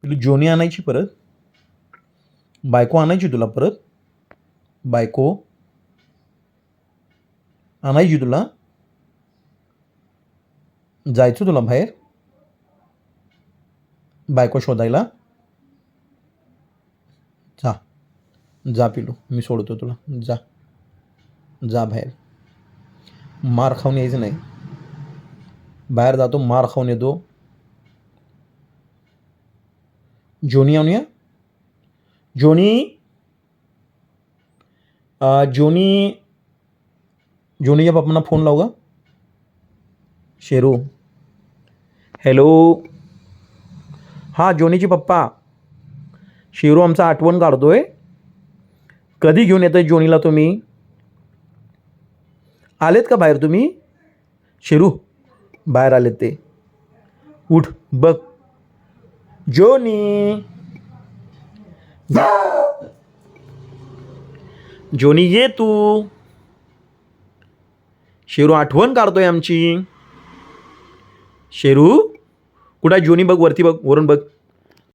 पिलू जोनी आणायची परत, बायको आणायची तुला परत, बायको आणायची तुला, जायचं तुला बाहेर बायको शोधायला. जा जा पिलू, मी सोडतो तुला. जा जा बाहेर, मार खाऊन यायचं नाही. बाहेर जातो, मार खाऊन येतो. जोनी आणूया, जोनी. जोनी, जोनीच्या पप्पांना फोन लाव गा. शेरू, हॅलो. हां, जोनीचे पप्पा. शेरू आमचा आठवण काढतोय. कधी घेऊन येतोय जोनीला तुम्ही? आलेत का बाहेर तुम्ही? शेरू, बाहेर आलेत ते. उठ बघ. जोनी, जोनी ये तू. शेरू आठवण काढतोय आमची. शेरू कुठं आहे जोनी? बघ वरती, बघ वरून बघ.